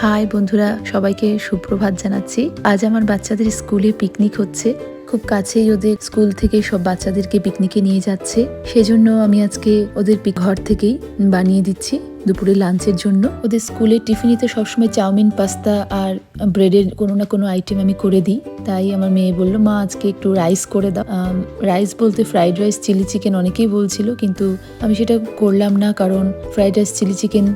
High বন্ধুরা, সবাইকে সুপ্রভাত জানাচ্ছি। আজ আমার বাচ্চাদের স্কুলে পিকনিক হচ্ছে। খুব কাছেই ওদের স্কুল থেকে সব বাচ্চাদেরকে পিকনিকে নিয়ে যাচ্ছে। সেজন্য আমি আজকে ওদের ঘর থেকেই বানিয়ে দিচ্ছি দুপুরে লাঞ্চের জন্য। ওদের স্কুলের টিফিনিতে সবসময় চাউমিন, পাস্তা আর ব্রেডের কোনো না কোনো আইটেম আমি করে দিই। তাই আমার মেয়ে বললো, মা আজকে একটু রাইস করে দাও। রাইস বলতে ফ্রাইড রাইস, চিলি চিকেন অনেকেই বলছিল, কিন্তু আমি সেটা করলাম না, কারণ ফ্রাইড রাইস, চিলি চিকেন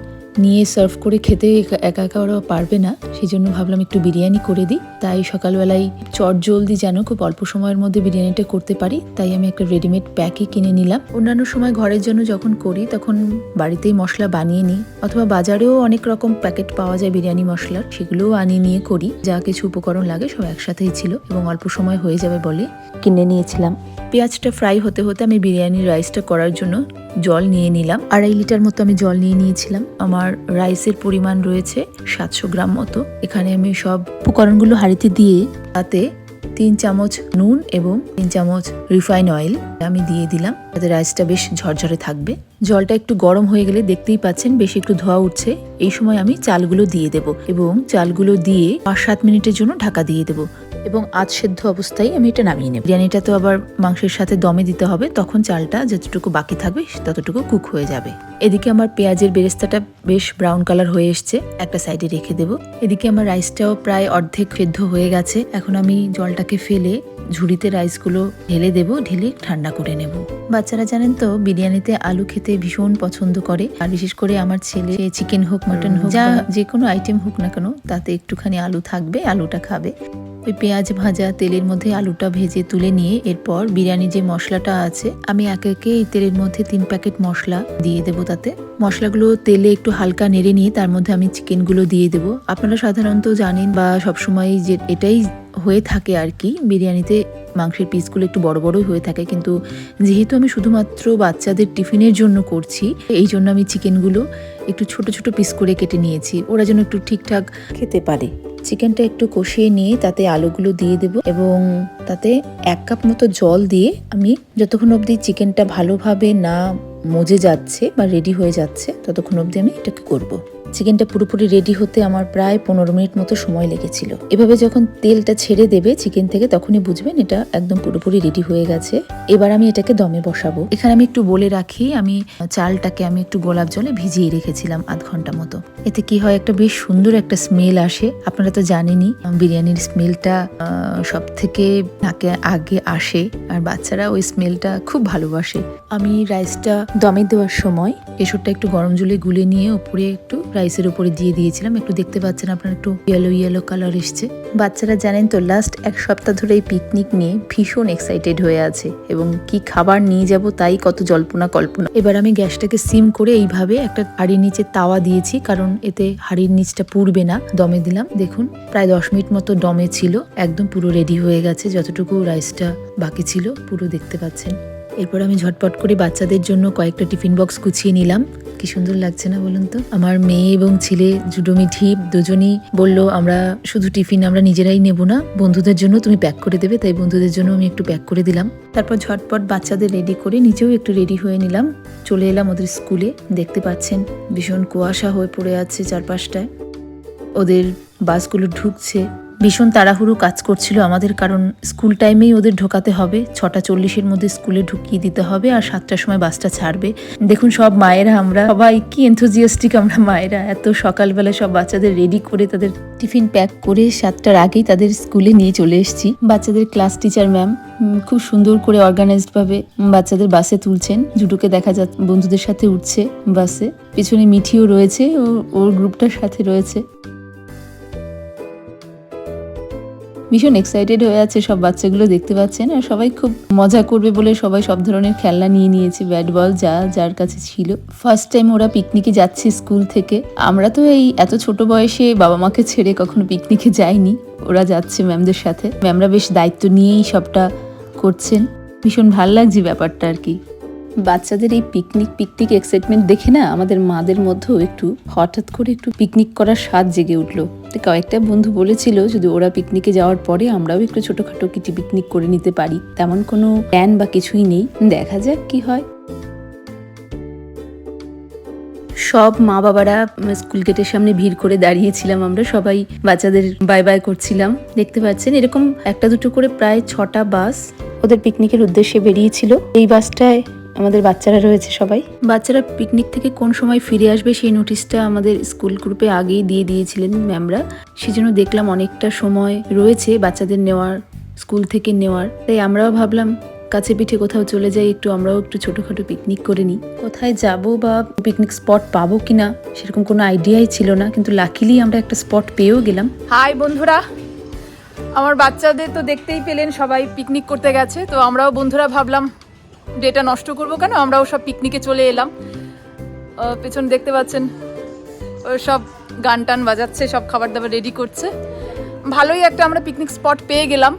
নিয়ে সার্ভ করে খেতে একা একা ওরা পারবে না। সেই জন্য ভাবলাম একটু বিরিয়ানি করে দিই। তাই সকালবেলায় চট জলদি যেন খুব অল্প সময়ের মধ্যে বিরিয়ানিটা করতে পারি, তাই আমি একটা রেডিমেড প্যাকই কিনে নিলাম। অন্যান্য সময় ঘরের জন্য যখন করি তখন বাড়িতেই মশলা বানিয়ে নিই, অথবা বাজারেও অনেক রকম প্যাকেট পাওয়া যায় বিরিয়ানি মশলার, সেগুলোও আনিয়ে নিয়ে করি। যা কিছু উপকরণ লাগে সব একসাথেই ছিল এবং অল্প সময় হয়ে যাবে বলে কিনে নিয়েছিলাম। পেঁয়াজটা ফ্রাই হতে হতে আমি বিরিয়ানির রাইসটা করার জন্য জল নিয়ে নিলাম। 2.5 লিটার মতো আমি জল নিয়ে নিয়েছিলাম। আমার রাইসের পরিমাণ রয়েছে 700 গ্রাম মতো। এখানে আমি সব উপকরণগুলো হাঁড়িতে দিয়ে তাতে 3 চামচ নুন এবং 3 চামচ রিফাইন অয়েল আমি দিয়ে দিলাম, যাতে রাইসটা বেশ ঝরঝরে থাকবে। জলটা একটু গরম হয়ে গেলে দেখতেই পাচ্ছেন বেশ একটু ধোয়া উঠছে। এই সময় আমি চালগুলো দিয়ে দেব এবং চালগুলো দিয়ে 5-7 মিনিটের জন্য ঢাকা দিয়ে দেব এবং আধ সেদ্ধ অবস্থায় আমি এটা নামিয়ে নেব। বিরিয়ানিটা তো আবার মাংসের সাথে দমে দিতে হবে, তখন চালটা যতটুকু বাকি থাকবে ততটুকু কুক হয়ে যাবে। এদিকে আমার পেঁয়াজের বেরেস্তাটা বেশ ব্রাউন কালার হয়ে এসছে, একটা সাইডে রেখে দেব। এদিকে আমার রাইসটাও প্রায় অর্ধেক সেদ্ধ হয়ে গেছে। এখন আমি জলটাকে ফেলে ঝুড়িতে রাইসগুলো ঢেলে দেব, ঢেলে ঠান্ডা করে নেব। বাচ্চারা জানেন তো বিরিয়ানিতে আলু খেতে ভীষণ পছন্দ করে, আর বিশেষ করে আমার ছেলে চিকেন হোক, মাটন হোক, যে কোনো আইটেম হোক না কেন তাতে একটুখানি আলু থাকবে, আলুটা খাবে। ওই পেঁয়াজ ভাজা তেলের মধ্যে আলুটা ভেজে তুলে নিয়ে এরপর বিরিয়ানি যে মশলাটা আছে আমি একে একে এই তেলের মধ্যে 3 প্যাকেট মশলা দিয়ে দেবো। তাতে মশলাগুলো তেলে একটু হালকা নেড়ে নিয়ে তার মধ্যে আমি চিকেনগুলো দিয়ে দেবো। আপনারা সাধারণত জানেন বা সবসময় যে এটাই হয়ে থাকে আর কি, বিরিয়ানিতে মাংসের পিসগুলো একটু বড় বড়ই হয়ে থাকে, কিন্তু যেহেতু আমি শুধুমাত্র বাচ্চাদের টিফিনের জন্য করছি এই জন্য আমি চিকেনগুলো একটু ছোট ছোট পিস করে কেটে নিয়েছি, ওরা যেন একটু ঠিকঠাক খেতে পারে। চিকেনটা একটু কষিয়ে নিয়ে তাতে আলুগুলো দিয়ে দেব এবং তাতে 1 কাপ মতো জল দিয়ে আমি যতক্ষণ অবধি চিকেনটা ভালোভাবে না মজে যাচ্ছে বা রেডি হয়ে যাচ্ছে ততক্ষণ অবধি আমি এটাকে করব। চিকেনটা পুরোপুরি রেডি হতে আমার প্রায় 15 মিনিট মতো সময় লেগেছিল। এভাবে যখন তেলটা ছেড়ে দেবে চিকেন থেকে তখনই বুঝবেন এটা একদম পুরোপুরি রেডি হয়ে গেছে। এবার আমি এটাকে দমে বসাবো। এখানে আমি একটু বলে রাখি, আমি চালটাকে আমি একটু গোলাপ জলে ভিজিয়ে রেখেছিলাম আধ ঘন্টা মতো। এতে কি হয়, একটা বেশ সুন্দর একটা স্মেল আসে। আপনারা তো জানেনই বিরিয়ানির স্মেলটা সব থেকে নাকে আগে আসে, আর বাচ্চারা ওই স্মেলটা খুব ভালোবাসে। আমি রাইসটা দমে দেওয়ার সময় কেশরটা একটু গরম জলে গুলে নিয়ে উপরে একটু রাইসের উপরে দিয়ে দিয়েছিলাম। একটু দেখতে পাচ্ছেন আপনারা, একটু ইয়েলো কালার এসছে। বাচ্চারা জানেন তো লাস্ট 1 সপ্তাহ ধরে এই পিকনিক নিয়ে ভীষণ এক্সাইটেড হয়ে আছে এবং কি খাবার নিয়ে যাব তাই কত জল্পনা কল্পনা। এবার আমি গ্যাসটাকে সিম করে এইভাবে একটা হাঁড়ির নিচে তাওয়া দিয়েছি, কারণ এতে হাঁড়ির নিচটা পুড়বে না। দমে দিলাম, দেখুন প্রায় 10 মিনিট মতো দমে ছিল, একদম পুরো রেডি হয়ে গেছে। যতটুকু রাইসটা বাকি ছিল পুরো দেখতে পাচ্ছেন। এরপর আমি ঝটপট করে বাচ্চাদের জন্য কয়েকটা টিফিন বক্স গুছিয়ে নিলাম। কি সুন্দর লাগছে না বলুন তো? আমার মেয়ে এবং ছেলে জুডোমি ঠিপ দুজনই বললো আমরা শুধু টিফিন আমরা নিজেরাই নেব না, বন্ধুদের জন্য তুমি প্যাক করে দেবে। তাই বন্ধুদের জন্য আমি একটু প্যাক করে দিলাম। তারপর ঝটপট বাচ্চাদের রেডি করে নিজেও একটু রেডি হয়ে নিলাম। চলে এলাম ওদের স্কুলে। দেখতে পাচ্ছেন ভীষণ কুয়াশা হয়ে পড়ে আছে চারপাশটায়। ওদের বাসগুলো ঢুকছে, ভীষণ তাড়াহুড়ো কাজ করছিল আমাদের, কারণ স্কুল টাইমেই ওদের ঢোকাতে হবে। 6:40-এর মধ্যে স্কুলে ঢুকিয়ে দিতে হবে আর 7টার সময় বাসটা ছাড়বে। দেখুন সব মায়েরা, আমরা সবাই কি এনথুজিয়াস্টিক আমরা মায়েরা, এত সকালবেলা সব বাচ্চাদের রেডি করে তাদের টিফিন প্যাক করে 7টার আগেই তাদের স্কুলে নিয়ে চলে এসেছি। বাচ্চাদের ক্লাস টিচার ম্যাম খুব সুন্দর করে অর্গানাইজড ভাবে বাচ্চাদের বাসে তুলছেন। জুডুকে দেখা যাচ্ছে বন্ধুদের সাথে উঠছে বাসে, পিছনে মিঠিও রয়েছে, ওর গ্রুপটার সাথে রয়েছে। ভীষণ এক্সাইটেড হয়ে আছে সব বাচ্চাগুলো, দেখতে পাচ্ছেন। আর সবাই খুব মজা করবে বলে সবাই সব ধরনের খেলনা নিয়ে নিয়েছে, ব্যাট বল যার কাছে ছিল। ফার্স্ট টাইম ওরা পিকনিকে যাচ্ছে স্কুল থেকে। আমরা তো এই এত ছোট বয়সে বাবা মাকে ছেড়ে কখনো পিকনিকে যাইনি, ওরা যাচ্ছে ম্যামদের সাথে। ম্যামরা বেশ দায়িত্ব নিয়েই সবটা করছেন, ভীষণ ভাল লাগছে ব্যাপারটা আর কি। বাচ্চাদের এই পিকনিক এক্সাইটমেন্ট দেখে না আমাদের মাদের মধ্যেও একটু হঠাৎ করে একটু পিকনিক করার স্বাদ জেগে উঠলো। কয়েকটা বন্ধু বলেছিল যদি ওরা পিকনিকে যাওয়ার পরে আমরাও একটু ছোটখাটো কিছু পিকনিক করে নিতে পারি। তেমন কোনো প্ল্যান বা কিছুই নেই, দেখা যাক কি হয়। সব মা বাবারা স্কুল গেটের সামনে ভিড় করে দাঁড়িয়েছিলাম, আমরা সবাই বাচ্চাদের বাই বাই করছিলাম। দেখতে পাচ্ছেন এরকম একটা দুটো করে প্রায় 6টা বাস ওদের পিকনিকের উদ্দেশ্যে বেরিয়েছিল। এই বাসটায় আমাদের বাচ্চারা রয়েছে সবাই। বাচ্চারা পিকনিক থেকে কোন সময় ফিরে আসবে সেই নোটিশটা আমাদের স্কুল গ্রুপে আগেই দিয়ে দিয়েছিলেন ম্যামরা। সেজন্য দেখলাম অনেকটা সময় রয়েছে বাচ্চাদের নেওয়ার, স্কুল থেকে নেওয়ার। তাই আমরাও ভাবলাম কাছে পিঠে কোথাও চলে যাই, আমরাও একটু ছোটখাটো পিকনিক করে নিই। কোথায় যাব বা পিকনিক স্পট পাবো কিনা সেরকম কোনো আইডিয়াই ছিল না, কিন্তু লাকিলি আমরা একটা স্পট পেয়েও গেলাম। হাই বন্ধুরা, আমার বাচ্চাদের তো দেখতেই পেলেন সবাই পিকনিক করতে গেছে, তো আমরাও বন্ধুরা ভাবলাম ডেটা নষ্ট করবো কেন, আমরাও সব পিকনিকে চলে এলাম। পেছনে দেখতে পাচ্ছেন সব গান টান বাজাচ্ছে, সব খাবার দাবার রেডি করছে। ভালোই একটা আমরা পিকনিক স্পট পেয়ে গেলাম,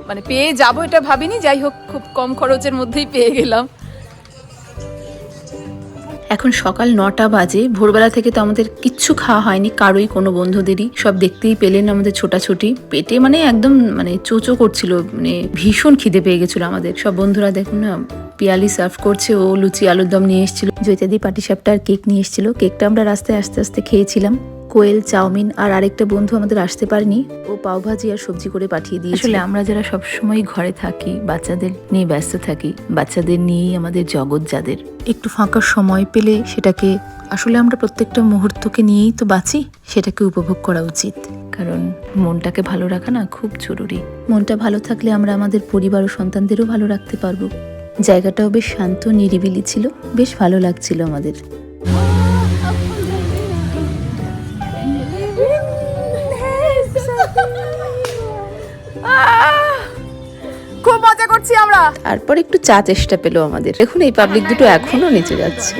মানে পেয়ে যাবো এটা ভাবিনি, যাই হোক খুব কম খরচের মধ্যেই পেয়ে গেলাম। এখন সকাল 9টা বাজে। ভোরবেলা থেকে তো আমাদের কিচ্ছু খাওয়া হয়নি কারোই, কোনো বন্ধুদেরই। সব দেখতেই পেলেন আমাদের ছোটাছুটি, পেটে মানে একদম মানে চোচো করছিল, মানে ভীষণ খিদে পেয়ে গেছিল আমাদের। সব বন্ধুরা দেখুন না, পিয়ালি সার্ভ করছে, ও লুচি আলুর দম নিয়ে এসেছিল, জৈতাদি পাটিসাপটা আর কেক নিয়ে এসেছিল। কেকটা আমরা রাস্তায় আস্তে আস্তে খেয়েছিলাম। কোয়েল, চাউমিন আর আরেকটা বন্ধু আমাদের আসতে পারেনি, ও পাওভাজি আর সবজি করে পাঠিয়ে দিয়েছে। আসলে আমরা যারা সবসময় ঘরে থাকি, বাচ্চাদের নিয়ে ব্যস্ত থাকি, বাচ্চাদের নিয়েই আমাদের জগৎ, যাদের একটু ফাঁকা সময় পেলে সেটাকে আসলে আমরা প্রত্যেকটা মুহূর্তকে নিয়েই তো বাঁচি, সেটাকে উপভোগ করা উচিত। কারণ মনটাকে ভালো রাখা না খুব জরুরি। মনটা ভালো থাকলে আমরা আমাদের পরিবার ও সন্তানদেরও ভালো রাখতে পারবো। জায়গাটাও বেশ শান্ত নিরিবিলি ছিল, বেশ ভালো লাগছিল আমাদের। খুব মজা করছি আমরা। তারপর একটু চা চেষ্টা পেলো আমাদের। দেখুন এই পাবলিক দুটো এখনো নিচে যাচ্ছে।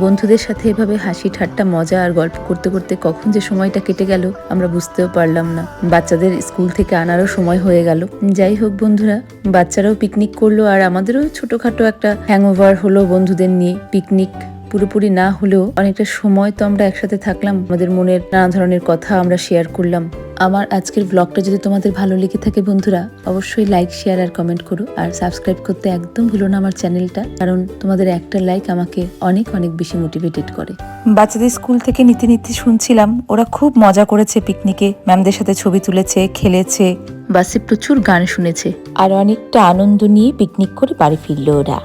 বন্ধুদের সাথে এভাবে হাসি ঠাট্টা মজা আর গল্প করতে করতে কখন যে সময়টা কেটে গেল আমরা বুঝতেও পারলাম না। বাচ্চাদের স্কুল থেকে আনারও সময় হয়ে গেল। যাই হোক বন্ধুরা, বাচ্চারাও পিকনিক করলো আর আমাদেরও ছোটখাটো একটা হ্যাংওভার হলো বন্ধুদের নিয়ে। পিকনিক পুরোপুরি না হলেও অনেকটা সময় তো আমরা একসাথে থাকলাম, আমাদের মনের নানা ধরনের কথা আমরা শেয়ার করলাম। আমার আজকের ব্লগটা যদি তোমাদের ভালো লেগে থাকে বন্ধুরা, অবশ্যই লাইক, শেয়ার আর কমেন্ট করো। আর সাবস্ক্রাইব করতে একদম ভুলো না আমার চ্যানেলটা, কারণ তোমাদের একটা লাইক আমাকে অনেক অনেক বেশি মোটিভেটেড করে। বাচ্চাদের স্কুল থেকে নিতে নিতে শুনছিলাম ওরা খুব মজা করেছে পিকনিকে, ম্যামদের সাথে ছবি তুলেছে, খেলেছে, বাসে প্রচুর গান শুনেছে আর অনেকটা আনন্দ নিয়ে পিকনিক করে বাড়ি ফিরলো ওরা।